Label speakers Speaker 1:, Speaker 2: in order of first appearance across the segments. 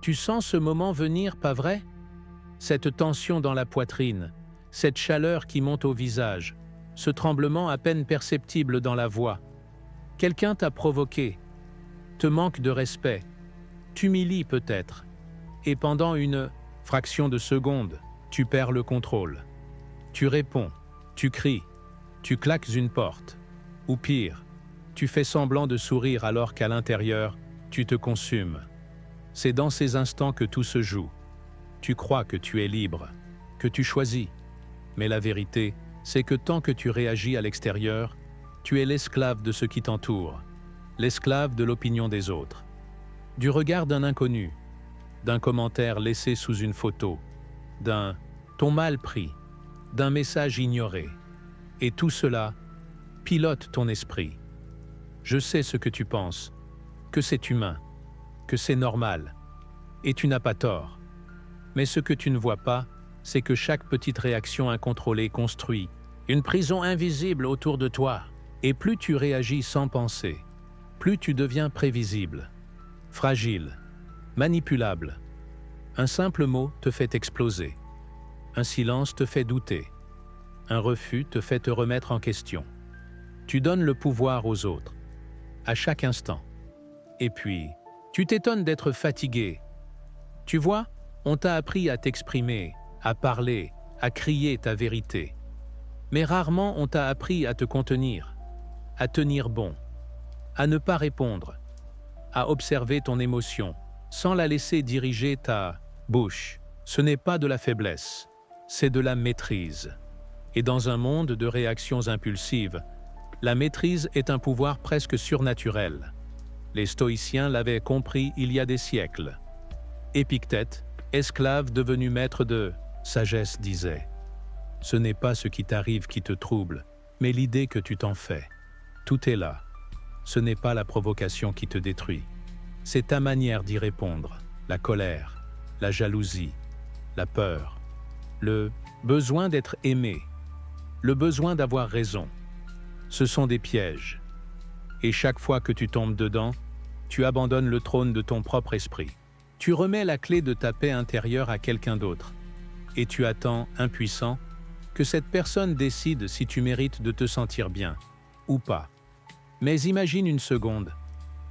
Speaker 1: Tu sens ce moment venir, pas vrai? Cette tension dans la poitrine, cette chaleur qui monte au visage, ce tremblement à peine perceptible dans la voix. Quelqu'un t'a provoqué, te manque de respect, t'humilie peut-être, et pendant une fraction de seconde, tu perds le contrôle. Tu réponds, tu cries, tu claques une porte, ou pire, tu fais semblant de sourire alors qu'à l'intérieur, tu te consumes. C'est dans ces instants que tout se joue. Tu crois que tu es libre, que tu choisis, mais la vérité, c'est que tant que tu réagis à l'extérieur, tu es l'esclave de ce qui t'entoure, l'esclave de l'opinion des autres, du regard d'un inconnu, d'un commentaire laissé sous une photo, d'un ton mal pris, d'un message ignoré. Et tout cela pilote ton esprit. Je sais ce que tu penses, que c'est humain, que c'est normal, et tu n'as pas tort. Mais ce que tu ne vois pas, c'est que chaque petite réaction incontrôlée construit une prison invisible autour de toi. Et plus tu réagis sans penser, plus tu deviens prévisible, fragile, manipulable. Un simple mot te fait exploser. Un silence te fait douter. Un refus te fait te remettre en question. Tu donnes le pouvoir aux autres, à chaque instant. Et puis, tu t'étonnes d'être fatigué. Tu vois, on t'a appris à t'exprimer, à parler, à crier ta vérité. Mais rarement on t'a appris à te contenir, à tenir bon, à ne pas répondre, à observer ton émotion, sans la laisser diriger ta bouche. Ce n'est pas de la faiblesse, c'est de la maîtrise. Et dans un monde de réactions impulsives, la maîtrise est un pouvoir presque surnaturel. Les stoïciens l'avaient compris il y a des siècles. Épictète, esclave devenu maître de sagesse, disait « Ce n'est pas ce qui t'arrive qui te trouble, mais l'idée que tu t'en fais. Tout est là. Ce n'est pas la provocation qui te détruit. C'est ta manière d'y répondre, la colère, la jalousie, la peur, le besoin d'être aimé, le besoin d'avoir raison. Ce sont des pièges. Et chaque fois que tu tombes dedans, tu abandonnes le trône de ton propre esprit. Tu remets la clé de ta paix intérieure à quelqu'un d'autre. Et tu attends, impuissant, que cette personne décide si tu mérites de te sentir bien, ou pas. Mais imagine une seconde.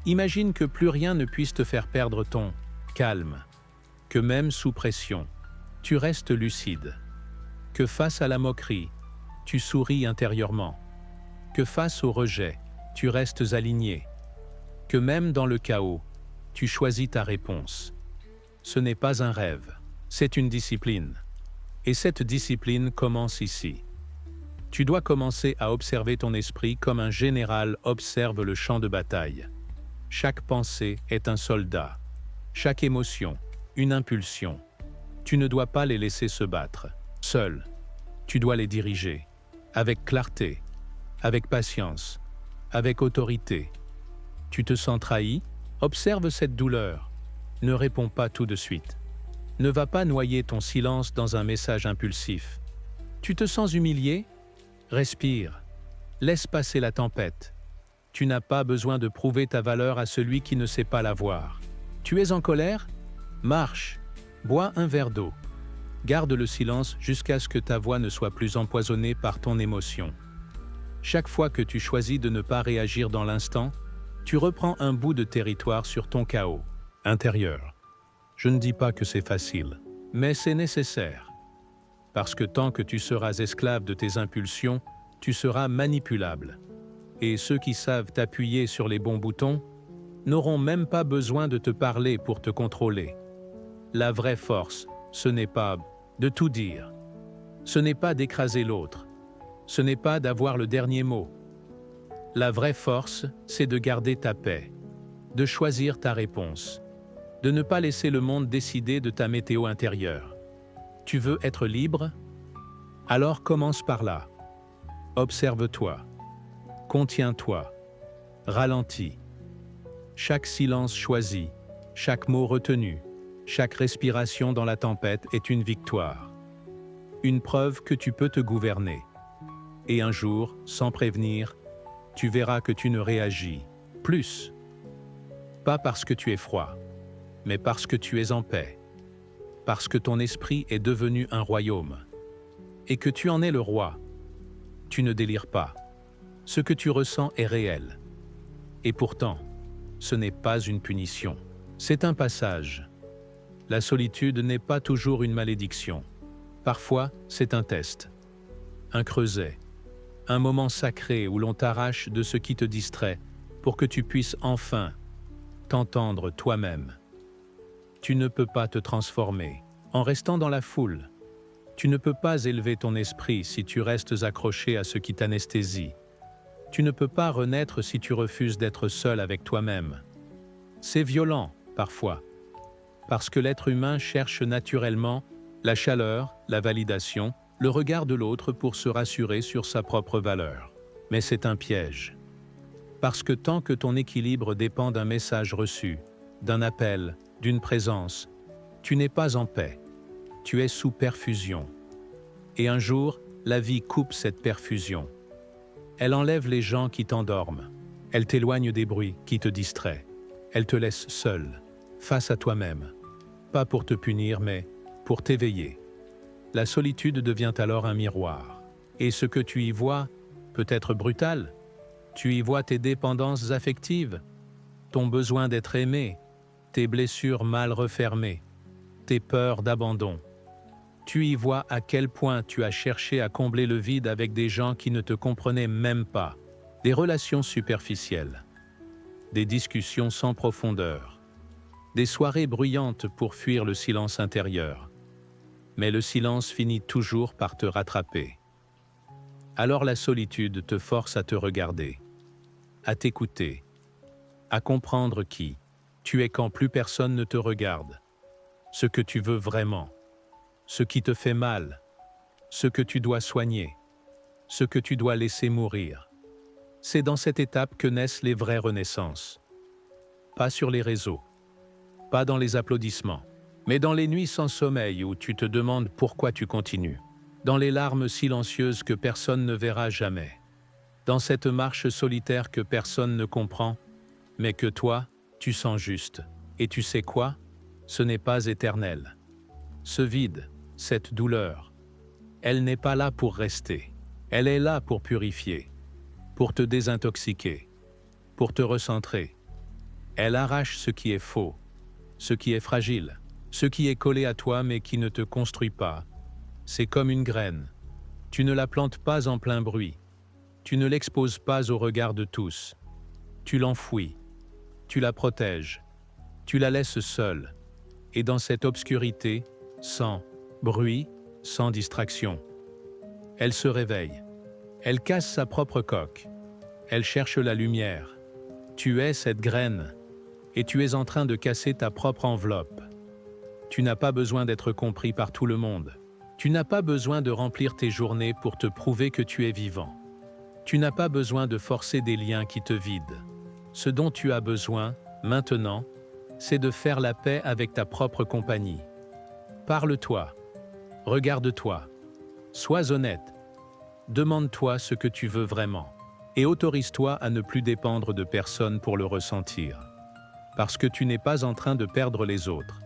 Speaker 1: Imagine que plus rien ne puisse te faire perdre ton calme. Que même sous pression, tu restes lucide. Que face à la moquerie, tu souris intérieurement. Que face au rejet, tu restes aligné. Que même dans le chaos, tu choisis ta réponse. Ce n'est pas un rêve, c'est une discipline. Et cette discipline commence ici. Tu dois commencer à observer ton esprit comme un général observe le champ de bataille. Chaque pensée est un soldat. Chaque émotion, une impulsion. Tu ne dois pas les laisser se battre, seul. Tu dois les diriger, avec clarté, avec patience, avec autorité. Tu te sens trahi? Observe cette douleur. Ne réponds pas tout de suite. Ne va pas noyer ton silence dans un message impulsif. Tu te sens humilié? Respire. Laisse passer la tempête. Tu n'as pas besoin de prouver ta valeur à celui qui ne sait pas la voir. Tu es en colère? Marche. Bois un verre d'eau. Garde le silence jusqu'à ce que ta voix ne soit plus empoisonnée par ton émotion. Chaque fois que tu choisis de ne pas réagir dans l'instant, tu reprends un bout de territoire sur ton chaos intérieur. Je ne dis pas que c'est facile, mais c'est nécessaire. Parce que tant que tu seras esclave de tes impulsions, tu seras manipulable. Et ceux qui savent t'appuyer sur les bons boutons n'auront même pas besoin de te parler pour te contrôler. La vraie force, ce n'est pas de tout dire. Ce n'est pas d'écraser l'autre. Ce n'est pas d'avoir le dernier mot. La vraie force, c'est de garder ta paix, de choisir ta réponse, de ne pas laisser le monde décider de ta météo intérieure. Tu veux être libre? Alors commence par là. Observe-toi. Contiens-toi. Ralentis. Chaque silence choisi, chaque mot retenu, chaque respiration dans la tempête est une victoire. Une preuve que tu peux te gouverner. Et un jour, sans prévenir, tu verras que tu ne réagis plus. Pas parce que tu es froid, mais parce que tu es en paix, parce que ton esprit est devenu un royaume, et que tu en es le roi. Tu ne délires pas. Ce que tu ressens est réel. Et pourtant, ce n'est pas une punition. C'est un passage. La solitude n'est pas toujours une malédiction. Parfois, c'est un test, un creuset, un moment sacré où l'on t'arrache de ce qui te distrait pour que tu puisses enfin t'entendre toi-même. Tu ne peux pas te transformer en restant dans la foule. Tu ne peux pas élever ton esprit si tu restes accroché à ce qui t'anesthésie. Tu ne peux pas renaître si tu refuses d'être seul avec toi-même. C'est violent, parfois, parce que l'être humain cherche naturellement la chaleur, la validation, le regard de l'autre pour se rassurer sur sa propre valeur. Mais c'est un piège. Parce que tant que ton équilibre dépend d'un message reçu, d'un appel, d'une présence, tu n'es pas en paix. Tu es sous perfusion. Et un jour, la vie coupe cette perfusion. Elle enlève les gens qui t'endorment. Elle t'éloigne des bruits qui te distraient. Elle te laisse seul, face à toi-même. Pas pour te punir, mais pour t'éveiller. La solitude devient alors un miroir. Et ce que tu y vois peut être brutal. Tu y vois tes dépendances affectives, ton besoin d'être aimé, tes blessures mal refermées, tes peurs d'abandon. Tu y vois à quel point tu as cherché à combler le vide avec des gens qui ne te comprenaient même pas, des relations superficielles, des discussions sans profondeur, des soirées bruyantes pour fuir le silence intérieur. Mais le silence finit toujours par te rattraper. Alors la solitude te force à te regarder, à t'écouter, à comprendre qui tu es quand plus personne ne te regarde, ce que tu veux vraiment, ce qui te fait mal, ce que tu dois soigner, ce que tu dois laisser mourir. C'est dans cette étape que naissent les vraies renaissances. Pas sur les réseaux, pas dans les applaudissements, mais dans les nuits sans sommeil où tu te demandes pourquoi tu continues, dans les larmes silencieuses que personne ne verra jamais, dans cette marche solitaire que personne ne comprend, mais que toi, tu sens juste. Et tu sais quoi? Ce n'est pas éternel. Ce vide, cette douleur, elle n'est pas là pour rester. Elle est là pour purifier, pour te désintoxiquer, pour te recentrer. Elle arrache ce qui est faux, ce qui est fragile, ce qui est collé à toi mais qui ne te construit pas. C'est comme une graine. Tu ne la plantes pas en plein bruit. Tu ne l'exposes pas au regard de tous. Tu l'enfouis. Tu la protèges. Tu la laisses seule. Et dans cette obscurité, sans bruit, sans distraction, elle se réveille. Elle casse sa propre coque. Elle cherche la lumière. Tu es cette graine. Et tu es en train de casser ta propre enveloppe. Tu n'as pas besoin d'être compris par tout le monde. Tu n'as pas besoin de remplir tes journées pour te prouver que tu es vivant. Tu n'as pas besoin de forcer des liens qui te vident. Ce dont tu as besoin, maintenant, c'est de faire la paix avec ta propre compagnie. Parle-toi. Regarde-toi. Sois honnête. Demande-toi ce que tu veux vraiment. Et autorise-toi à ne plus dépendre de personne pour le ressentir. Parce que tu n'es pas en train de perdre les autres.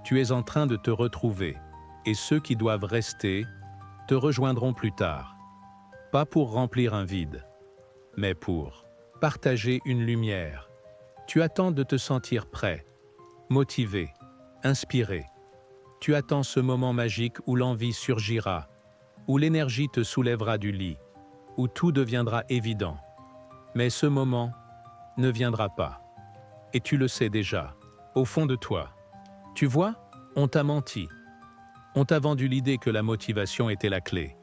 Speaker 1: Tu es en train de te retrouver. Et ceux qui doivent rester te rejoindront plus tard. Pas pour remplir un vide, mais pour partager une lumière. Tu attends de te sentir prêt, motivé, inspiré. Tu attends ce moment magique où l'envie surgira, où l'énergie te soulèvera du lit, où tout deviendra évident. Mais ce moment ne viendra pas. Et tu le sais déjà, au fond de toi. Tu vois, on t'a menti. On t'a vendu l'idée que la motivation était la clé,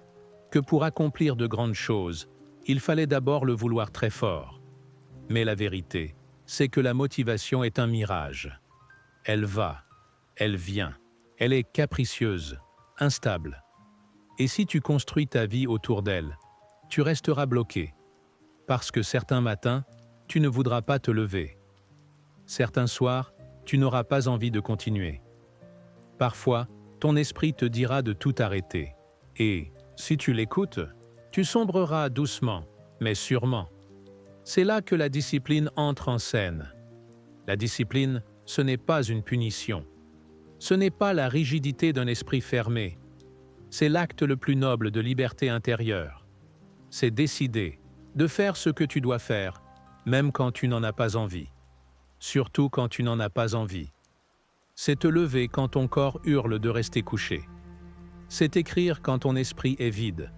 Speaker 1: que pour accomplir de grandes choses, il fallait d'abord le vouloir très fort. Mais la vérité, c'est que la motivation est un mirage. Elle va, elle vient, elle est capricieuse, instable. Et si tu construis ta vie autour d'elle, tu resteras bloqué. Parce que certains matins, tu ne voudras pas te lever. Certains soirs, tu n'auras pas envie de continuer. Parfois, ton esprit te dira de tout arrêter. Et, si tu l'écoutes, tu sombreras doucement, mais sûrement. C'est là que la discipline entre en scène. La discipline, ce n'est pas une punition. Ce n'est pas la rigidité d'un esprit fermé. C'est l'acte le plus noble de liberté intérieure. C'est décider de faire ce que tu dois faire, même quand tu n'en as pas envie. Surtout quand tu n'en as pas envie. C'est te lever quand ton corps hurle de rester couché. C'est écrire quand ton esprit est vide.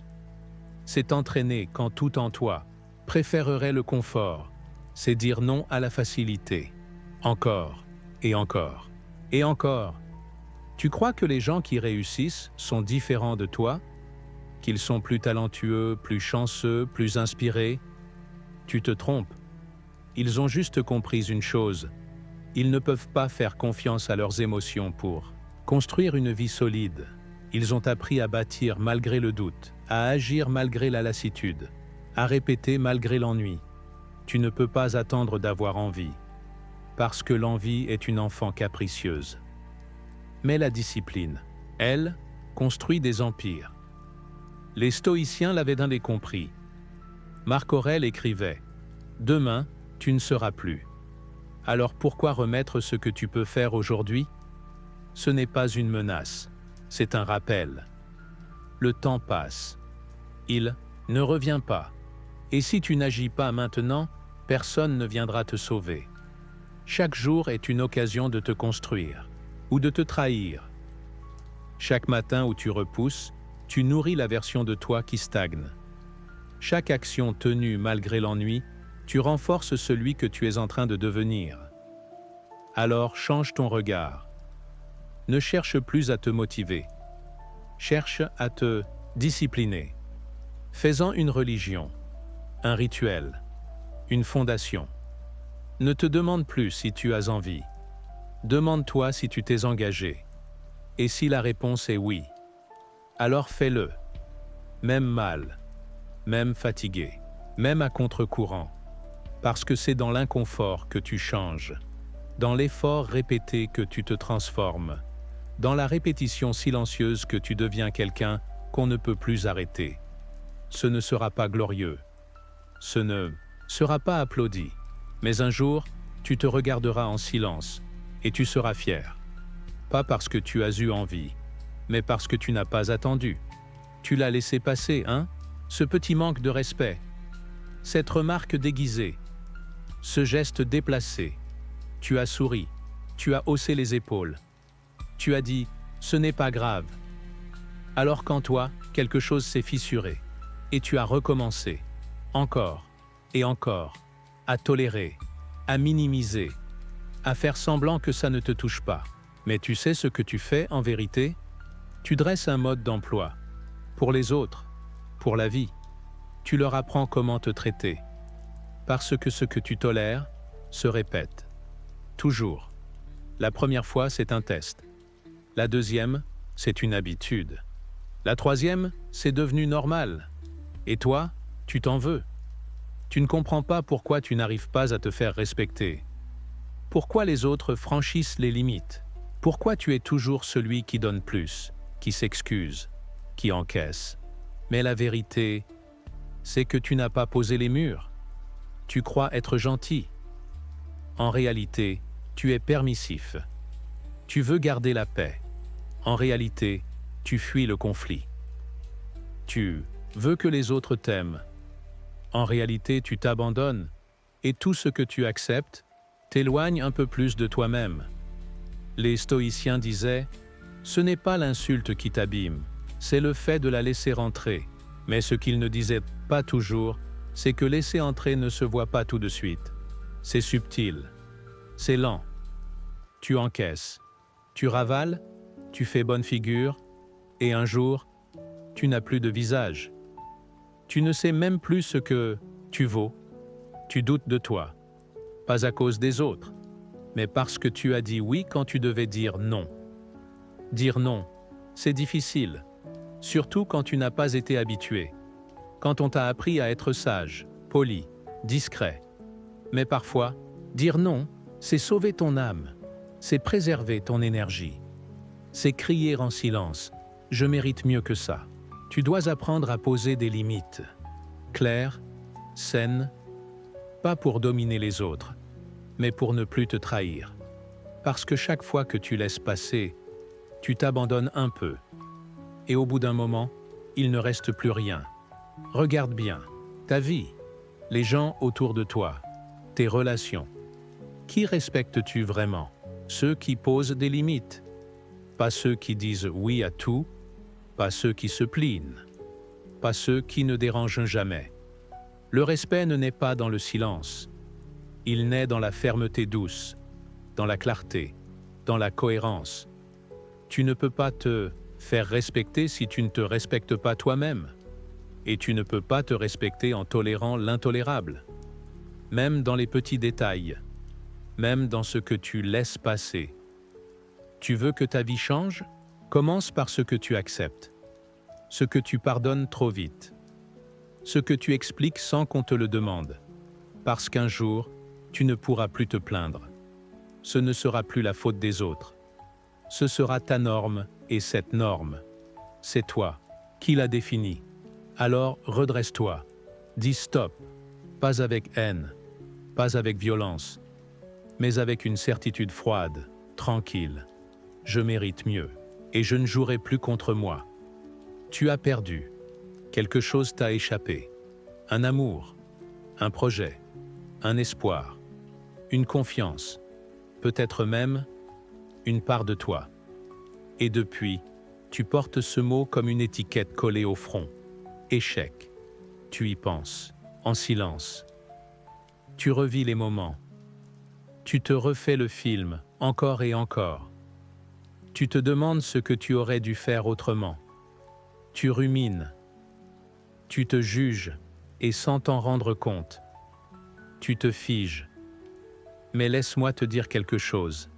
Speaker 1: C'est t'entraîner quand tout en toi préférerait le confort. C'est dire non à la facilité. Encore, et encore, et encore. Tu crois que les gens qui réussissent sont différents de toi? Qu'ils sont plus talentueux, plus chanceux, plus inspirés? Tu te trompes. Ils ont juste compris une chose. Ils ne peuvent pas faire confiance à leurs émotions pour construire une vie solide. Ils ont appris à bâtir malgré le doute, à agir malgré la lassitude, à répéter malgré l'ennui. Tu ne peux pas attendre d'avoir envie, parce que l'envie est une enfant capricieuse. Mais la discipline, elle, construit des empires. Les stoïciens l'avaient d'un des compris. Marc Aurèle écrivait « Demain, tu ne seras plus. Alors pourquoi remettre ce que tu peux faire aujourd'hui? Ce n'est pas une menace, c'est un rappel. Le temps passe. Il ne revient pas. Et si tu n'agis pas maintenant, personne ne viendra te sauver. Chaque jour est une occasion de te construire ou de te trahir. Chaque matin où tu repousses, tu nourris la version de toi qui stagne. Chaque action tenue malgré l'ennui, tu renforces celui que tu es en train de devenir. Alors change ton regard. Ne cherche plus à te motiver. Cherche à te discipliner. Fais-en une religion, un rituel, une fondation. Ne te demande plus si tu as envie. Demande-toi si tu t'es engagé. Et si la réponse est oui, alors fais-le. Même mal, même fatigué, même à contre-courant. Parce que c'est dans l'inconfort que tu changes. Dans l'effort répété que tu te transformes. Dans la répétition silencieuse que tu deviens quelqu'un qu'on ne peut plus arrêter. Ce ne sera pas glorieux. Ce ne sera pas applaudi. Mais un jour, tu te regarderas en silence et tu seras fier. Pas parce que tu as eu envie, mais parce que tu n'as pas attendu. Tu l'as laissé passer, hein? Ce petit manque de respect. Cette remarque déguisée. Ce geste déplacé. Tu as souri. Tu as haussé les épaules. Tu as dit « ce n'est pas grave ». Alors qu'en toi, quelque chose s'est fissuré. Et tu as recommencé. Encore et encore. À tolérer. À minimiser. À faire semblant que ça ne te touche pas. Mais tu sais ce que tu fais en vérité? Tu dresses un mode d'emploi. Pour les autres. Pour la vie. Tu leur apprends comment te traiter. Parce que ce que tu tolères se répète. Toujours. La première fois, c'est un test. La deuxième, c'est une habitude. La troisième, c'est devenu normal. Et toi, tu t'en veux. Tu ne comprends pas pourquoi tu n'arrives pas à te faire respecter. Pourquoi les autres franchissent les limites? Pourquoi tu es toujours celui qui donne plus, qui s'excuse, qui encaisse? Mais la vérité, c'est que tu n'as pas posé les murs. Tu crois être gentil. En réalité, tu es permissif. Tu veux garder la paix. En réalité, tu fuis le conflit. Tu veux que les autres t'aiment. En réalité, tu t'abandonnes. Et tout ce que tu acceptes t'éloigne un peu plus de toi-même. Les stoïciens disaient « Ce n'est pas l'insulte qui t'abîme, c'est le fait de la laisser entrer. » Mais ce qu'ils ne disaient pas toujours, c'est que laisser entrer ne se voit pas tout de suite. C'est subtil. C'est lent. Tu encaisses. Tu ravales, tu fais bonne figure, et un jour, tu n'as plus de visage. Tu ne sais même plus ce que tu vaux. Tu doutes de toi. Pas à cause des autres, mais parce que tu as dit oui quand tu devais dire non. Dire non, c'est difficile, surtout quand tu n'as pas été habitué, quand on t'a appris à être sage, poli, discret. Mais parfois, dire non, c'est sauver ton âme, c'est préserver ton énergie. C'est crier en silence « Je mérite mieux que ça ». Tu dois apprendre à poser des limites, claires, saines, pas pour dominer les autres, mais pour ne plus te trahir. Parce que chaque fois que tu laisses passer, tu t'abandonnes un peu. Et au bout d'un moment, il ne reste plus rien. Regarde bien, ta vie, les gens autour de toi, tes relations. Qui respectes-tu vraiment? Ceux qui posent des limites. Pas ceux qui disent oui à tout, pas ceux qui se plinent, pas ceux qui ne dérangent jamais. Le respect ne naît pas dans le silence. Il naît dans la fermeté douce, dans la clarté, dans la cohérence. Tu ne peux pas te faire respecter si tu ne te respectes pas toi-même. Et tu ne peux pas te respecter en tolérant l'intolérable. Même dans les petits détails, même dans ce que tu laisses passer. Tu veux que ta vie change? Commence par ce que tu acceptes, ce que tu pardonnes trop vite, ce que tu expliques sans qu'on te le demande, parce qu'un jour, tu ne pourras plus te plaindre. Ce ne sera plus la faute des autres. Ce sera ta norme, et cette norme, c'est toi qui la définis. Alors redresse-toi, dis stop, pas avec haine, pas avec violence, mais avec une certitude froide, tranquille. Je mérite mieux, et je ne jouerai plus contre moi. Tu as perdu. Quelque chose t'a échappé. Un amour, un projet, un espoir, une confiance, peut-être même une part de toi. Et depuis, tu portes ce mot comme une étiquette collée au front. Échec. Tu y penses, en silence. Tu revis les moments. Tu te refais le film, encore et encore. Tu te demandes ce que tu aurais dû faire autrement. Tu rumines. Tu te juges, et sans t'en rendre compte. Tu te figes. Mais laisse-moi te dire quelque chose.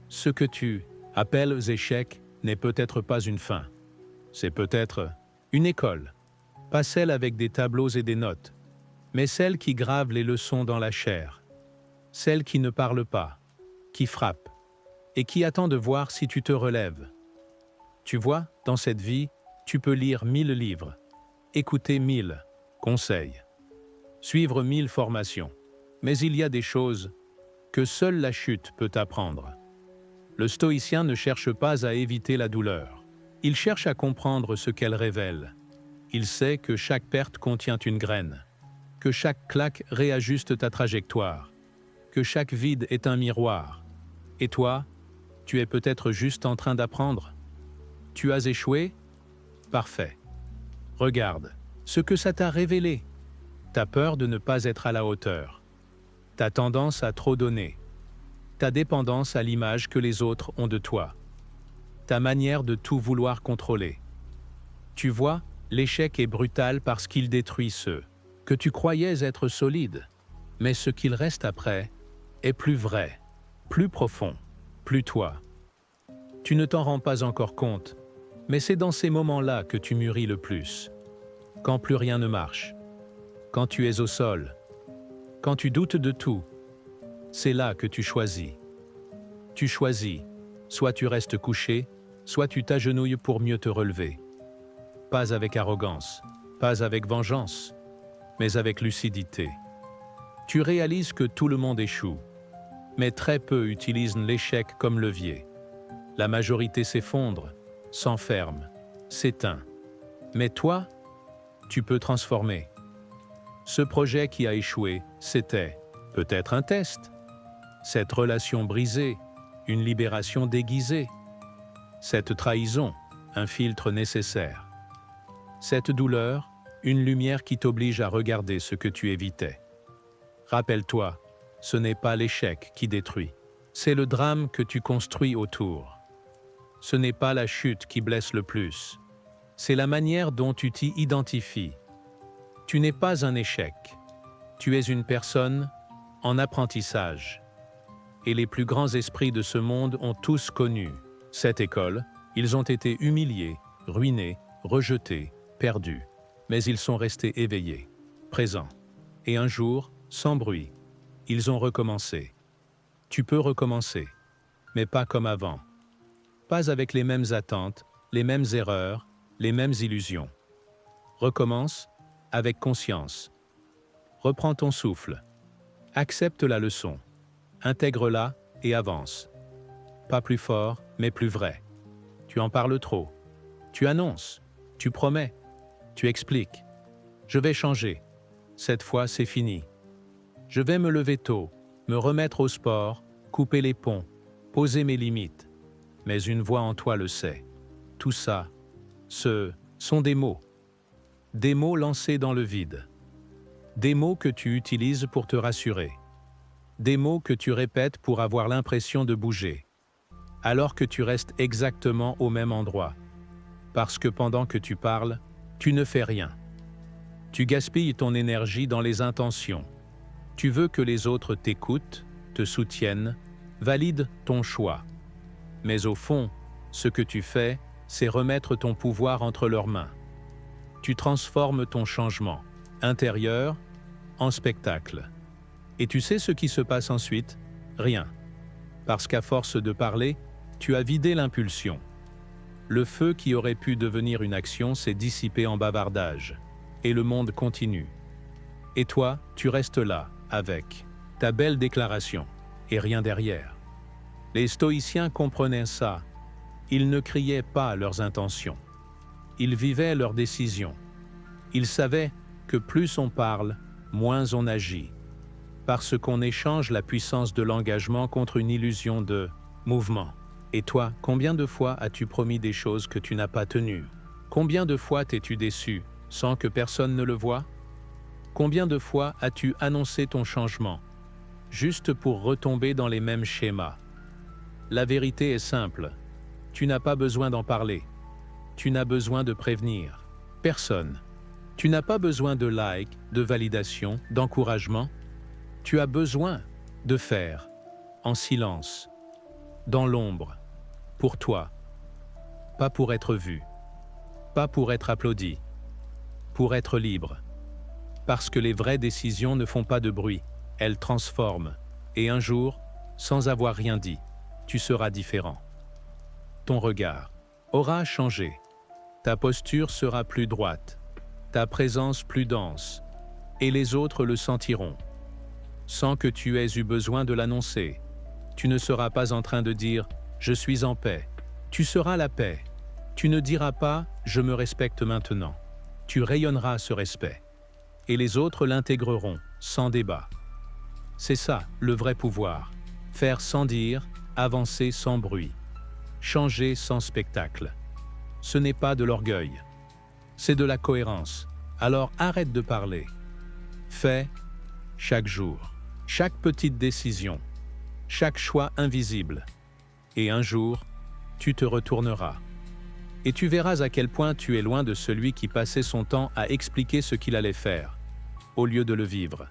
Speaker 1: Ce que tu appelles échec n'est peut-être pas une fin. C'est peut-être une école. Pas celle avec des tableaux et des notes, mais celle qui grave les leçons dans la chair. Celle qui ne parle pas, qui frappe, et qui attend de voir si tu te relèves. Tu vois, dans cette vie, tu peux lire 1000 livres, écouter 1000 conseils, suivre 1000 formations, mais il y a des choses que seule la chute peut apprendre. Le stoïcien ne cherche pas à éviter la douleur. Il cherche à comprendre ce qu'elle révèle. Il sait que chaque perte contient une graine, que chaque claque réajuste ta trajectoire, que chaque vide est un miroir. Et toi, tu es peut-être juste en train d'apprendre. Tu as échoué? Parfait. Regarde ce que ça t'a révélé. Ta peur de ne pas être à la hauteur. Ta tendance à trop donner. Ta dépendance à l'image que les autres ont de toi. Ta manière de tout vouloir contrôler. Tu vois, l'échec est brutal parce qu'il détruit ceux que tu croyais être solides. Mais ce qu'il reste après est plus vrai, plus profond, plus toi. Tu ne t'en rends pas encore compte, mais c'est dans ces moments-là que tu mûris le plus. Quand plus rien ne marche, quand tu es au sol, quand tu doutes de tout, c'est là que tu choisis. Tu choisis, soit tu restes couché, soit tu t'agenouilles pour mieux te relever. Pas avec arrogance, pas avec vengeance, mais avec lucidité. Tu réalises que tout le monde échoue, mais très peu utilisent l'échec comme levier. La majorité s'effondre, s'enferme, s'éteint. Mais toi, tu peux transformer. Ce projet qui a échoué, c'était peut-être un test. Cette relation brisée, une libération déguisée. Cette trahison, un filtre nécessaire. Cette douleur, une lumière qui t'oblige à regarder ce que tu évitais. Rappelle-toi, ce n'est pas l'échec qui détruit, c'est le drame que tu construis autour. Ce n'est pas la chute qui blesse le plus, c'est la manière dont tu t'y identifies. Tu n'es pas un échec, tu es une personne en apprentissage. Et les plus grands esprits de ce monde ont tous connu cette école. Ils ont été humiliés, ruinés, rejetés, perdus. Mais ils sont restés éveillés, présents. Et un jour, sans bruit, ils ont recommencé. Tu peux recommencer, mais pas comme avant. Pas avec les mêmes attentes, les mêmes erreurs, les mêmes illusions. Recommence avec conscience. Reprends ton souffle. Accepte la leçon. Intègre-la et avance. Pas plus fort, mais plus vrai. Tu en parles trop. Tu annonces. Tu promets. Tu expliques. Je vais changer. Cette fois, c'est fini. Je vais me lever tôt, me remettre au sport, couper les ponts, poser mes limites. Mais une voix en toi le sait. Tout ça, ce sont des mots. Des mots lancés dans le vide. Des mots que tu utilises pour te rassurer. Des mots que tu répètes pour avoir l'impression de bouger. Alors que tu restes exactement au même endroit. Parce que pendant que tu parles, tu ne fais rien. Tu gaspilles ton énergie dans les intentions. Tu veux que les autres t'écoutent, te soutiennent, valident ton choix. Mais au fond, ce que tu fais, c'est remettre ton pouvoir entre leurs mains. Tu transformes ton changement intérieur en spectacle. Et tu sais ce qui se passe ensuite? Rien. Parce qu'à force de parler, tu as vidé l'impulsion. Le feu qui aurait pu devenir une action s'est dissipé en bavardage. Et le monde continue. Et toi, tu restes là, avec ta belle déclaration, et rien derrière. Les stoïciens comprenaient ça. Ils ne criaient pas leurs intentions. Ils vivaient leurs décisions. Ils savaient que plus on parle, moins on agit. Parce qu'on échange la puissance de l'engagement contre une illusion de mouvement. Et toi, combien de fois as-tu promis des choses que tu n'as pas tenues? Combien de fois t'es-tu déçu, sans que personne ne le voie? Combien de fois as-tu annoncé ton changement, juste pour retomber dans les mêmes schémas? La vérité est simple. Tu n'as pas besoin d'en parler. Tu n'as besoin de prévenir personne. Tu n'as pas besoin de likes, de validation, d'encouragement. Tu as besoin de faire, en silence, dans l'ombre, pour toi, pas pour être vu, pas pour être applaudi, pour être libre. Parce que les vraies décisions ne font pas de bruit, elles transforment. Et un jour, sans avoir rien dit, tu seras différent. Ton regard aura changé. Ta posture sera plus droite, ta présence plus dense, et les autres le sentiront. Sans que tu aies eu besoin de l'annoncer, tu ne seras pas en train de dire « je suis en paix ». Tu seras la paix. Tu ne diras pas « je me respecte maintenant ». Tu rayonneras ce respect. Et les autres l'intégreront, sans débat. C'est ça, le vrai pouvoir. Faire sans dire, avancer sans bruit. Changer sans spectacle. Ce n'est pas de l'orgueil. C'est de la cohérence. Alors arrête de parler. Fais chaque jour, chaque petite décision, chaque choix invisible. Et un jour, tu te retourneras. Et tu verras à quel point tu es loin de celui qui passait son temps à expliquer ce qu'il allait faire, au lieu de le vivre.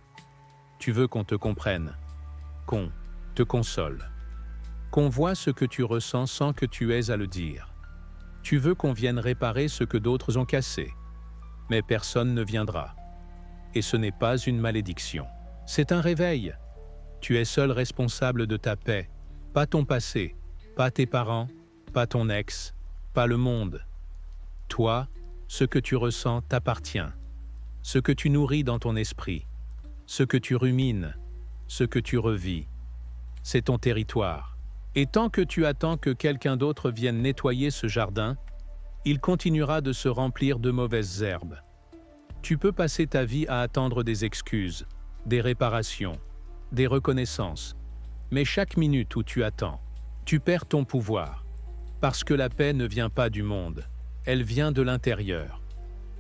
Speaker 1: Tu veux qu'on te comprenne, qu'on te console, qu'on voit ce que tu ressens sans que tu aies à le dire. Tu veux qu'on vienne réparer ce que d'autres ont cassé, mais personne ne viendra. Et ce n'est pas une malédiction, c'est un réveil. Tu es seul responsable de ta paix, pas ton passé, pas tes parents, pas ton ex, pas le monde. Toi, ce que tu ressens t'appartient. Ce que tu nourris dans ton esprit, ce que tu rumines, ce que tu revis, c'est ton territoire. Et tant que tu attends que quelqu'un d'autre vienne nettoyer ce jardin, il continuera de se remplir de mauvaises herbes. Tu peux passer ta vie à attendre des excuses, des réparations, des reconnaissances, mais chaque minute où tu attends, tu perds ton pouvoir. Parce que la paix ne vient pas du monde, elle vient de l'intérieur,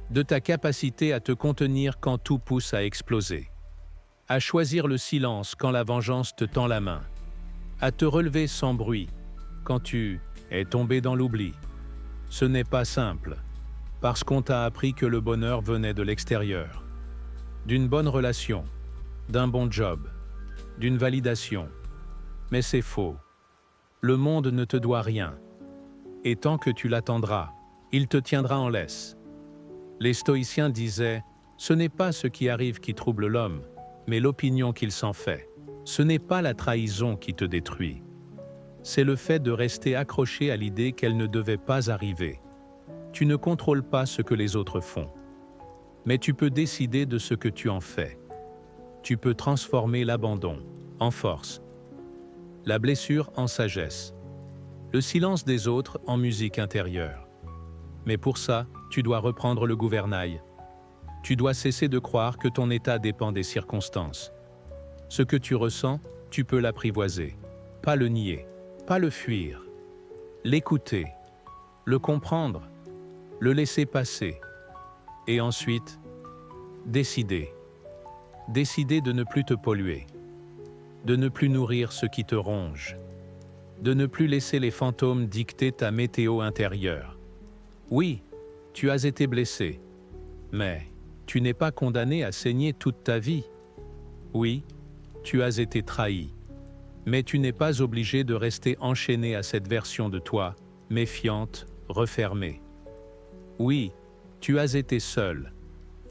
Speaker 1: de ta capacité à te contenir quand tout pousse à exploser, à choisir le silence quand la vengeance te tend la main, à te relever sans bruit quand tu es tombé dans l'oubli. Ce n'est pas simple, parce qu'on t'a appris que le bonheur venait de l'extérieur, d'une bonne relation, d'un bon job, d'une validation. Mais c'est faux. Le monde ne te doit rien. Et tant que tu l'attendras, il te tiendra en laisse. Les stoïciens disaient « Ce n'est pas ce qui arrive qui trouble l'homme, mais l'opinion qu'il s'en fait. Ce n'est pas la trahison qui te détruit. C'est le fait de rester accroché à l'idée qu'elle ne devait pas arriver. Tu ne contrôles pas ce que les autres font, mais tu peux décider de ce que tu en fais. Tu peux transformer l'abandon en force, la blessure en sagesse, le silence des autres en musique intérieure. Mais pour ça, tu dois reprendre le gouvernail. Tu dois cesser de croire que ton état dépend des circonstances. Ce que tu ressens, tu peux l'apprivoiser, pas le nier, pas le fuir. L'écouter, le comprendre, le laisser passer. Et ensuite, décider. Décider de ne plus te polluer, de ne plus nourrir ce qui te ronge, de ne plus laisser les fantômes dicter ta météo intérieure. Oui, tu as été blessé, mais tu n'es pas condamné à saigner toute ta vie. Oui, tu as été trahi, mais tu n'es pas obligé de rester enchaîné à cette version de toi, méfiante, refermée. Oui, tu as été seul,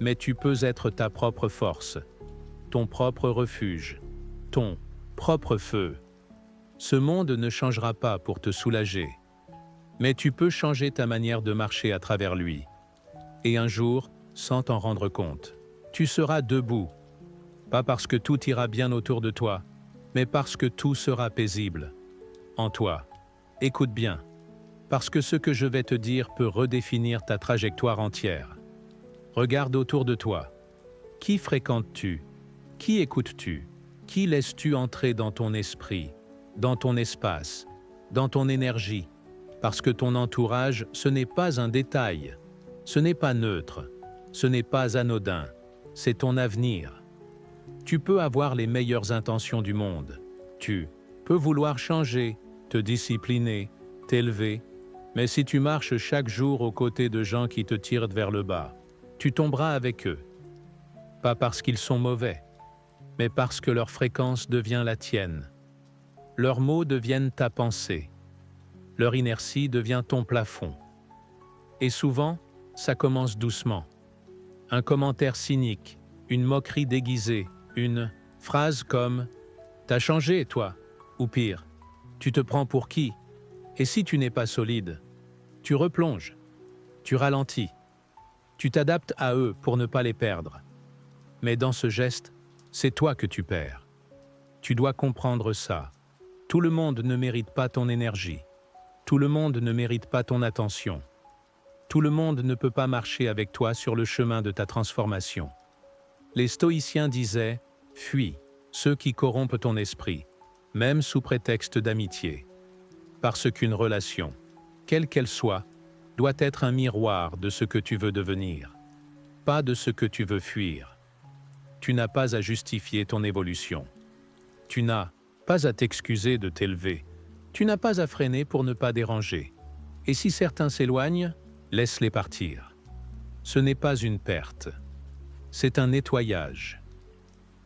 Speaker 1: mais tu peux être ta propre force, ton propre refuge, ton propre feu. Ce monde ne changera pas pour te soulager, mais tu peux changer ta manière de marcher à travers lui. Et un jour, sans t'en rendre compte, tu seras debout, pas parce que tout ira bien autour de toi, mais parce que tout sera paisible en toi. Écoute bien, parce que ce que je vais te dire peut redéfinir ta trajectoire entière. Regarde autour de toi. Qui fréquentes-tu? Qui écoutes-tu? Qui laisses-tu entrer dans ton esprit, dans ton espace, dans ton énergie? Parce que ton entourage, ce n'est pas un détail, ce n'est pas neutre, ce n'est pas anodin, c'est ton avenir. Tu peux avoir les meilleures intentions du monde, tu peux vouloir changer, te discipliner, t'élever, mais si tu marches chaque jour aux côtés de gens qui te tirent vers le bas, tu tomberas avec eux. Pas parce qu'ils sont mauvais, mais parce que leur fréquence devient la tienne. Leurs mots deviennent ta pensée. Leur inertie devient ton plafond. Et souvent, ça commence doucement. Un commentaire cynique, une moquerie déguisée, une phrase comme « T'as changé, toi » ou pire « Tu te prends pour qui ?» Et si tu n'es pas solide, tu replonges, tu ralentis, tu t'adaptes à eux pour ne pas les perdre. Mais dans ce geste, c'est toi que tu perds. Tu dois comprendre ça. Tout le monde ne mérite pas ton énergie. Tout le monde ne mérite pas ton attention. Tout le monde ne peut pas marcher avec toi sur le chemin de ta transformation. Les stoïciens disaient « Fuis ceux qui corrompent ton esprit, même sous prétexte d'amitié. » Parce qu'une relation, quelle qu'elle soit, doit être un miroir de ce que tu veux devenir, pas de ce que tu veux fuir. Tu n'as pas à justifier ton évolution. Tu n'as pas à t'excuser de t'élever. Tu n'as pas à freiner pour ne pas déranger. Et si certains s'éloignent, laisse-les partir. Ce n'est pas une perte. C'est un nettoyage.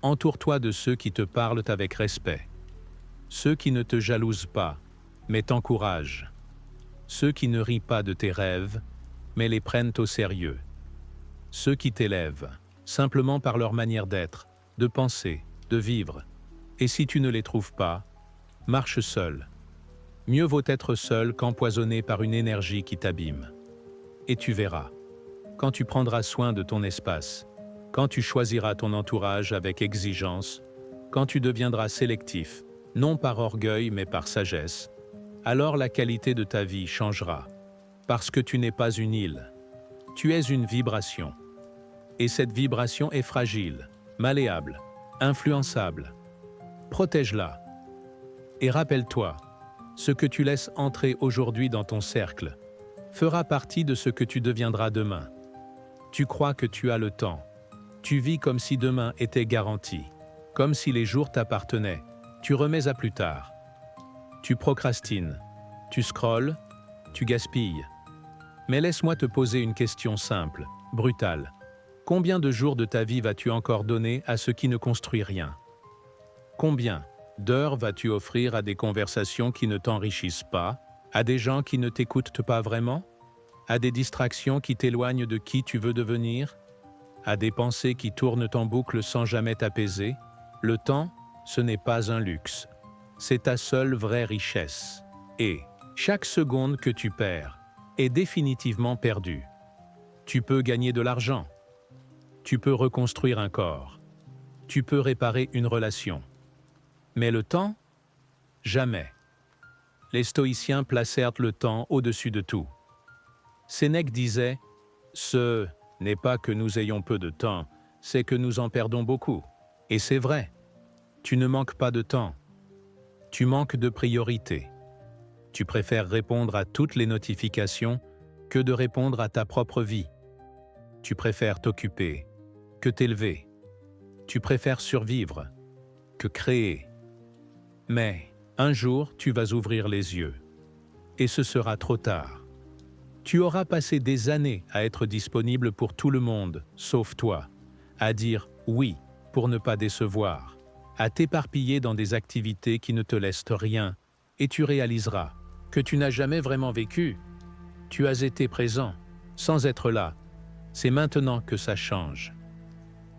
Speaker 1: Entoure-toi de ceux qui te parlent avec respect. Ceux qui ne te jalousent pas, mais t'encouragent. Ceux qui ne rient pas de tes rêves, mais les prennent au sérieux. Ceux qui t'élèvent, simplement par leur manière d'être, de penser, de vivre. Et si tu ne les trouves pas, marche seul. Mieux vaut être seul qu'empoisonné par une énergie qui t'abîme. Et tu verras, quand tu prendras soin de ton espace, quand tu choisiras ton entourage avec exigence, quand tu deviendras sélectif, non par orgueil mais par sagesse, alors la qualité de ta vie changera. Parce que tu n'es pas une île, tu es une vibration. Et cette vibration est fragile, malléable, influençable. Protège-la. Et rappelle-toi, ce que tu laisses entrer aujourd'hui dans ton cercle fera partie de ce que tu deviendras demain. Tu crois que tu as le temps. Tu vis comme si demain était garanti, comme si les jours t'appartenaient. Tu remets à plus tard. Tu procrastines, tu scrolles, tu gaspilles. Mais laisse-moi te poser une question simple, brutale. Combien de jours de ta vie vas-tu encore donner à ce qui ne construit rien? Combien d'heures vas-tu offrir à des conversations qui ne t'enrichissent pas, à des gens qui ne t'écoutent pas vraiment, à des distractions qui t'éloignent de qui tu veux devenir, à des pensées qui tournent en boucle sans jamais t'apaiser? Le temps, ce n'est pas un luxe. C'est ta seule vraie richesse. Et chaque seconde que tu perds est définitivement perdue. Tu peux gagner de l'argent. Tu peux reconstruire un corps. Tu peux réparer une relation. Mais le temps? Jamais. Les stoïciens placèrent le temps au-dessus de tout. Sénèque disait « Ce n'est pas que nous ayons peu de temps, c'est que nous en perdons beaucoup. » Et c'est vrai. Tu ne manques pas de temps. Tu manques de priorité. Tu préfères répondre à toutes les notifications que de répondre à ta propre vie. Tu préfères t'occuper que t'élever. Tu préfères survivre que créer. Mais un jour, tu vas ouvrir les yeux. Et ce sera trop tard. Tu auras passé des années à être disponible pour tout le monde, sauf toi, à dire oui pour ne pas décevoir, à t'éparpiller dans des activités qui ne te laissent rien, et tu réaliseras que tu n'as jamais vraiment vécu. Tu as été présent, sans être là. C'est maintenant que ça change.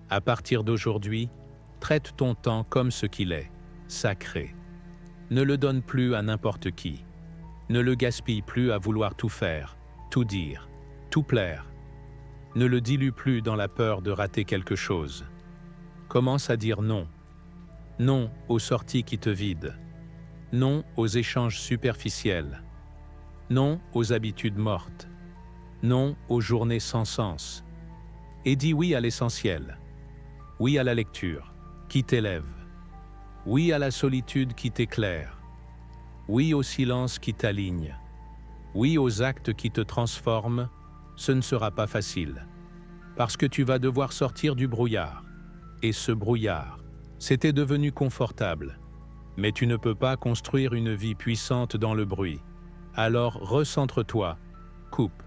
Speaker 1: À partir d'aujourd'hui, traite ton temps comme ce qu'il est, sacré. Ne le donne plus à n'importe qui. Ne le gaspille plus à vouloir tout faire, tout dire, tout plaire. Ne le dilue plus dans la peur de rater quelque chose. Commence à dire non. Non aux sorties qui te vident. Non aux échanges superficiels. Non aux habitudes mortes. Non aux journées sans sens. Et dis oui à l'essentiel. Oui à la lecture, qui t'élève. Oui à la solitude qui t'éclaire. Oui au silence qui t'aligne. Oui aux actes qui te transforment. Ce ne sera pas facile. Parce que tu vas devoir sortir du brouillard. Et ce brouillard, c'était devenu confortable. Mais tu ne peux pas construire une vie puissante dans le bruit. Alors recentre-toi, coupe,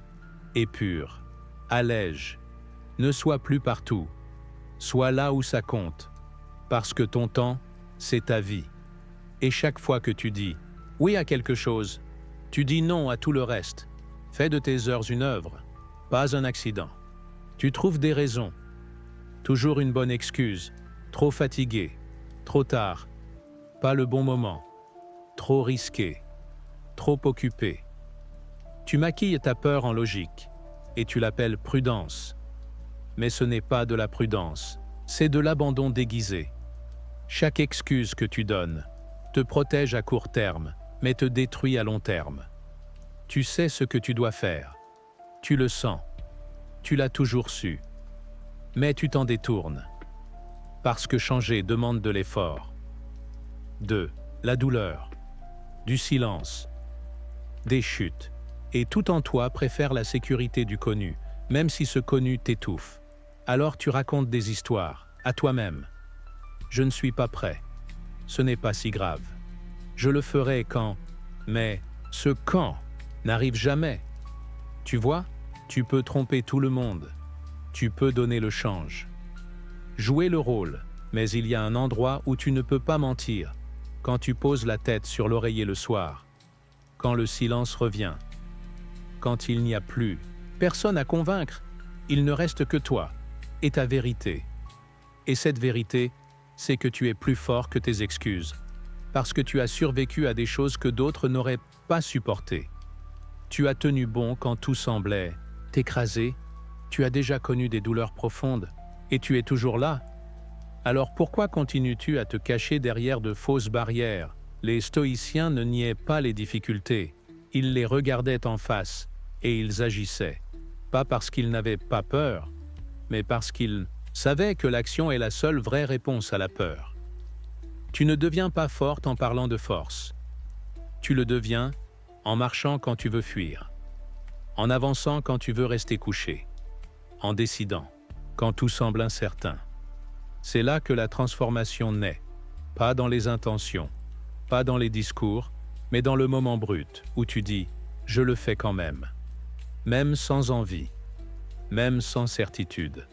Speaker 1: épure, allège. Ne sois plus partout. Sois là où ça compte. Parce que ton temps, c'est ta vie. Et chaque fois que tu dis oui à quelque chose, tu dis non à tout le reste. Fais de tes heures une œuvre, pas un accident. Tu trouves des raisons. Toujours une bonne excuse. Trop fatigué, trop tard, pas le bon moment, trop risqué, trop occupé. Tu maquilles ta peur en logique et tu l'appelles prudence. Mais ce n'est pas de la prudence, c'est de l'abandon déguisé. Chaque excuse que tu donnes te protège à court terme, mais te détruit à long terme. Tu sais ce que tu dois faire. Tu le sens. Tu l'as toujours su. Mais tu t'en détournes. Parce que changer demande de l'effort. 2. La douleur. Du silence. Des chutes. Et tout en toi préfère la sécurité du connu, même si ce connu t'étouffe. Alors tu racontes des histoires, à toi-même. Je ne suis pas prêt. Ce n'est pas si grave. Je le ferai quand. Mais ce quand n'arrive jamais. Tu vois, tu peux tromper tout le monde. Tu peux donner le change. Jouer le rôle, mais il y a un endroit où tu ne peux pas mentir. Quand tu poses la tête sur l'oreiller le soir. Quand le silence revient. Quand il n'y a plus personne à convaincre. Il ne reste que toi et ta vérité. Et cette vérité, c'est que tu es plus fort que tes excuses. Parce que tu as survécu à des choses que d'autres n'auraient pas supportées. Tu as tenu bon quand tout semblait t'écraser. Tu as déjà connu des douleurs profondes. Et tu es toujours là. Alors pourquoi continues-tu à te cacher derrière de fausses barrières? Les stoïciens ne niaient pas les difficultés. Ils les regardaient en face et ils agissaient. Pas parce qu'ils n'avaient pas peur, mais parce qu'ils savaient que l'action est la seule vraie réponse à la peur. Tu ne deviens pas forte en parlant de force. Tu le deviens en marchant quand tu veux fuir, en avançant quand tu veux rester couché, en décidant quand tout semble incertain. C'est là que la transformation naît, pas dans les intentions, pas dans les discours, mais dans le moment brut où tu dis « je le fais quand même sans envie, même sans certitude,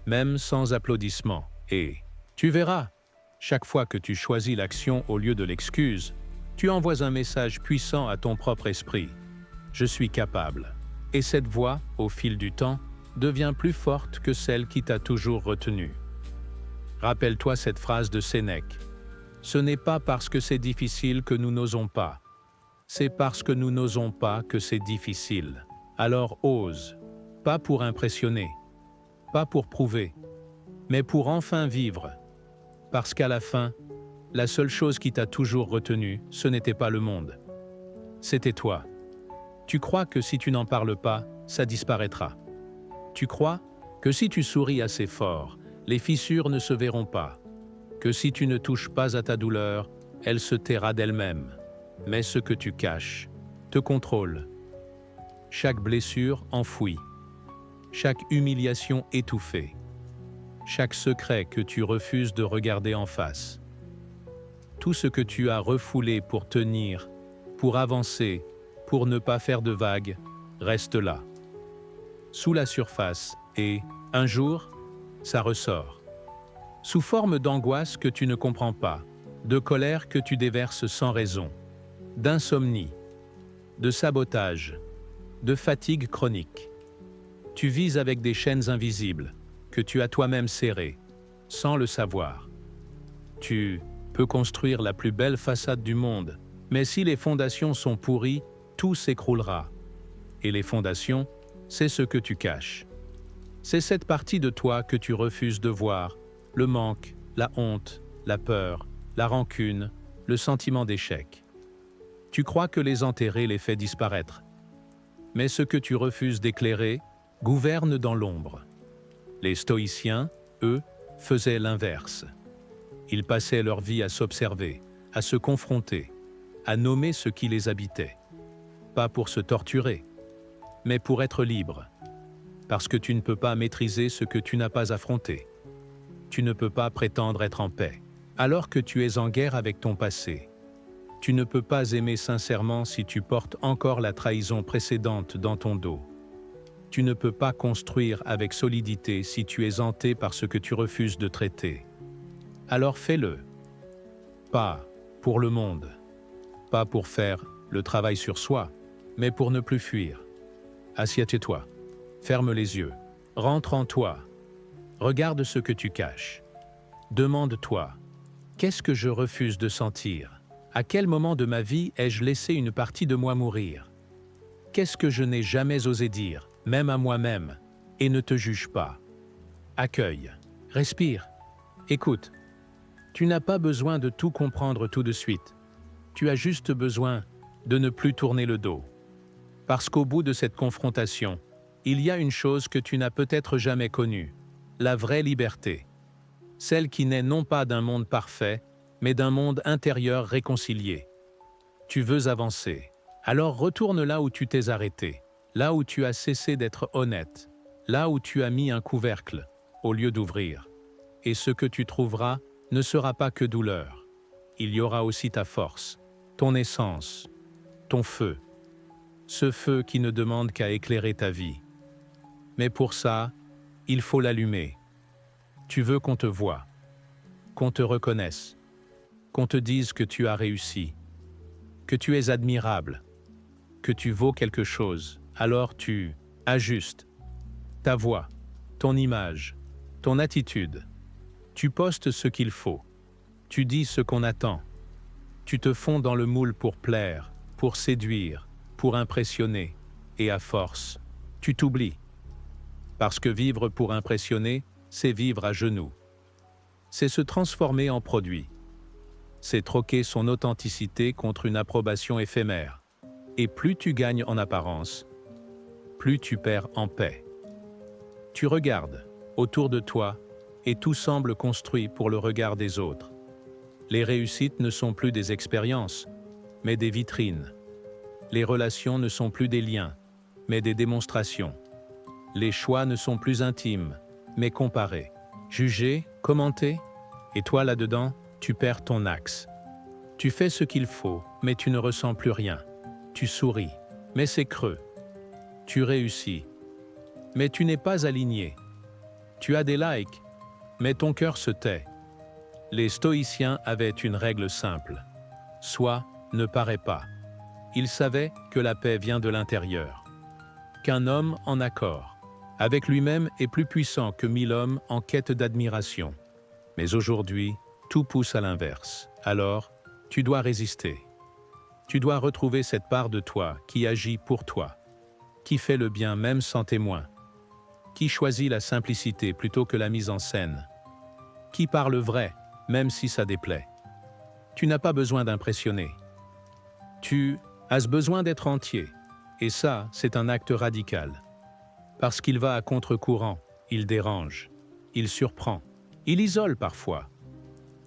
Speaker 1: même sans applaudissement. Et tu verras, chaque fois que tu choisis l'action au lieu de l'excuse, tu envoies un message puissant à ton propre esprit. Je suis capable. Et cette voix, au fil du temps, devient plus forte que celle qui t'a toujours retenu. Rappelle-toi cette phrase de Sénèque. Ce n'est pas parce que c'est difficile que nous n'osons pas. C'est parce que nous n'osons pas que c'est difficile. Alors ose, pas pour impressionner, pas pour prouver, mais pour enfin vivre. Parce qu'à la fin, La seule chose qui t'a toujours retenu, ce n'était pas le monde. C'était toi. Tu crois que si tu n'en parles pas, ça disparaîtra. Tu crois que si tu souris assez fort, les fissures ne se verront pas. Que si tu ne touches pas à ta douleur, elle se taira d'elle-même. Mais ce que tu caches te contrôle. Chaque blessure enfouie. Chaque humiliation étouffée. Chaque secret que tu refuses de regarder en face. Tout ce que tu as refoulé pour tenir, pour avancer, pour ne pas faire de vagues, reste là. Sous la surface et, un jour, ça ressort. Sous forme d'angoisse que tu ne comprends pas, de colère que tu déverses sans raison, d'insomnie, de sabotage, de fatigue chronique. Tu vis avec des chaînes invisibles que tu as toi-même serrées, sans le savoir. Tu peux construire la plus belle façade du monde, mais si les fondations sont pourries, tout s'écroulera. Et les fondations, c'est ce que tu caches. C'est cette partie de toi que tu refuses de voir, le manque, la honte, la peur, la rancune, le sentiment d'échec. Tu crois que les enterrer les fait disparaître. Mais ce que tu refuses d'éclairer gouverne dans l'ombre. Les stoïciens, eux, faisaient l'inverse. Ils passaient leur vie à s'observer, à se confronter, à nommer ce qui les habitait. Pas pour se torturer, mais pour être libre. Parce que tu ne peux pas maîtriser ce que tu n'as pas affronté. Tu ne peux pas prétendre être en paix, alors que tu es en guerre avec ton passé. Tu ne peux pas aimer sincèrement si tu portes encore la trahison précédente dans ton dos. Tu ne peux pas construire avec solidité si tu es hanté par ce que tu refuses de traiter. Alors fais-le. Pas pour le monde, pas pour faire le travail sur soi, mais pour ne plus fuir. Assieds-toi, ferme les yeux, rentre en toi, regarde ce que tu caches. Demande-toi, qu'est-ce que je refuse de sentir? À quel moment de ma vie ai-je laissé une partie de moi mourir? Qu'est-ce que je n'ai jamais osé dire, même à moi-même, et ne te juge pas? Accueille, respire, écoute. Tu n'as pas besoin de tout comprendre tout de suite. Tu as juste besoin de ne plus tourner le dos. Parce qu'au bout de cette confrontation, il y a une chose que tu n'as peut-être jamais connue, la vraie liberté. Celle qui naît non pas d'un monde parfait, mais d'un monde intérieur réconcilié. Tu veux avancer. Alors retourne là où tu t'es arrêté, là où tu as cessé d'être honnête, là où tu as mis un couvercle, au lieu d'ouvrir. Et ce que tu trouveras ne sera pas que douleur. Il y aura aussi ta force, ton essence, ton feu. Ce feu qui ne demande qu'à éclairer ta vie. Mais pour ça, il faut l'allumer. Tu veux qu'on te voie, qu'on te reconnaisse, qu'on te dise que tu as réussi, que tu es admirable, que tu vaux quelque chose. Alors tu ajustes ta voix, ton image, ton attitude. Tu postes ce qu'il faut. Tu dis ce qu'on attend. Tu te fonds dans le moule pour plaire, pour séduire, pour impressionner. Et à force, tu t'oublies. Parce que vivre pour impressionner, c'est vivre à genoux. C'est se transformer en produit. C'est troquer son authenticité contre une approbation éphémère. Et plus tu gagnes en apparence, plus tu perds en paix. Tu regardes autour de toi et tout semble construit pour le regard des autres. Les réussites ne sont plus des expériences, mais des vitrines. Les relations ne sont plus des liens, mais des démonstrations. Les choix ne sont plus intimes, mais comparés. Jugés, commentés, et toi là-dedans, tu perds ton axe. Tu fais ce qu'il faut, mais tu ne ressens plus rien. Tu souris, mais c'est creux. Tu réussis, mais tu n'es pas aligné. Tu as des likes, mais ton cœur se tait. Les stoïciens avaient une règle simple. Sois, ne parais pas. Ils savaient que la paix vient de l'intérieur. Qu'un homme en accord avec lui-même est plus puissant que 1000 hommes en quête d'admiration. Mais aujourd'hui, tout pousse à l'inverse. Alors, tu dois résister. Tu dois retrouver cette part de toi qui agit pour toi, qui fait le bien même sans témoin, qui choisit la simplicité plutôt que la mise en scène, qui parle vrai, même si ça déplaît. Tu n'as pas besoin d'impressionner. Tu as besoin d'être entier. Et ça, c'est un acte radical. Parce qu'il va à contre-courant, il dérange, il surprend, il isole parfois,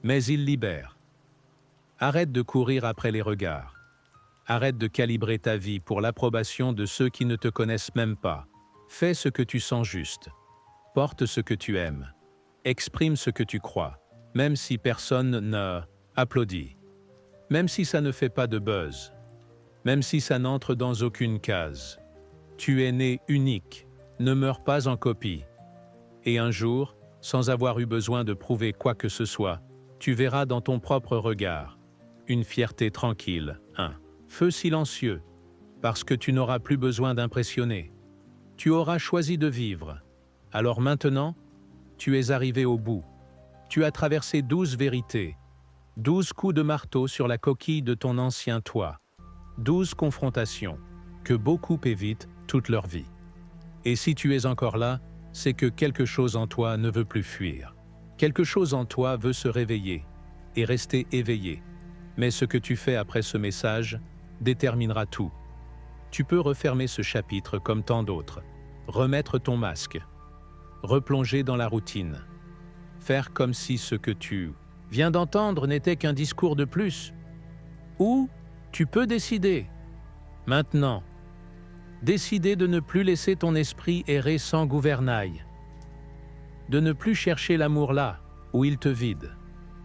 Speaker 1: mais il libère. Arrête de courir après les regards. Arrête de calibrer ta vie pour l'approbation de ceux qui ne te connaissent même pas. Fais ce que tu sens juste. Porte ce que tu aimes. Exprime ce que tu crois, même si personne ne applaudit. Même si ça ne fait pas de buzz. Même si ça n'entre dans aucune case. Tu es né unique. Ne meurs pas en copie. Et un jour, sans avoir eu besoin de prouver quoi que ce soit, tu verras dans ton propre regard une fierté tranquille, un feu silencieux, parce que tu n'auras plus besoin d'impressionner. Tu auras choisi de vivre. Alors maintenant, tu es arrivé au bout. Tu as traversé 12 vérités, 12 coups de marteau sur la coquille de ton ancien toi, 12 confrontations que beaucoup évitent toute leur vie. Et si tu es encore là, c'est que quelque chose en toi ne veut plus fuir. Quelque chose en toi veut se réveiller et rester éveillé. Mais ce que tu fais après ce message déterminera tout. Tu peux refermer ce chapitre comme tant d'autres, remettre ton masque, replonger dans la routine, faire comme si ce que tu viens d'entendre n'était qu'un discours de plus. Ou tu peux décider, maintenant, décider de ne plus laisser ton esprit errer sans gouvernail, de ne plus chercher l'amour là où il te vide,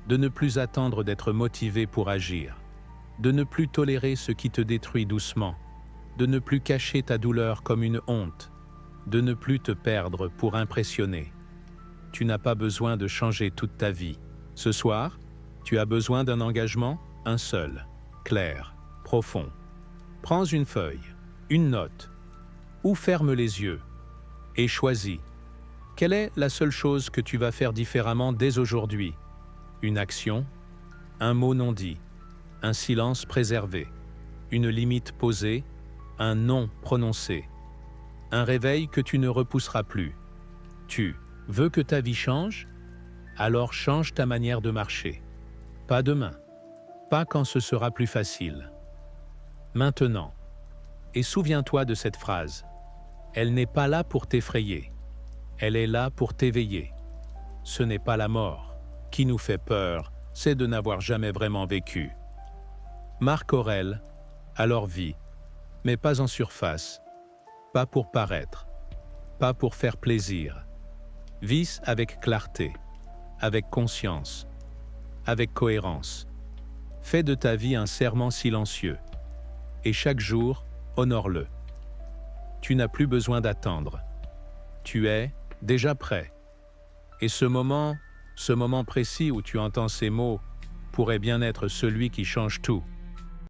Speaker 1: de ne plus attendre d'être motivé pour agir, de ne plus tolérer ce qui te détruit doucement, de ne plus cacher ta douleur comme une honte, de ne plus te perdre pour impressionner. Tu n'as pas besoin de changer toute ta vie. Ce soir, tu as besoin d'un engagement, un seul, clair, profond. Prends une feuille, une note, ou ferme les yeux, et choisis. Quelle est la seule chose que tu vas faire différemment dès aujourd'hui? Une action, un mot non dit, un silence préservé, une limite posée, un non prononcé, un réveil que tu ne repousseras plus. Tu veux que ta vie change? Alors change ta manière de marcher. Pas demain, pas quand ce sera plus facile. Maintenant. Et souviens-toi de cette phrase. Elle n'est pas là pour t'effrayer. Elle est là pour t'éveiller. Ce n'est pas la mort qui nous fait peur, c'est de n'avoir jamais vraiment vécu. Marc Aurèle, alors vis, mais pas en surface, pas pour paraître, pas pour faire plaisir. Vis avec clarté, avec conscience, avec cohérence. Fais de ta vie un serment silencieux, et chaque jour, honore-le. Tu n'as plus besoin d'attendre. Tu es déjà prêt. Et ce moment précis où tu entends ces mots pourrait bien être celui qui change tout.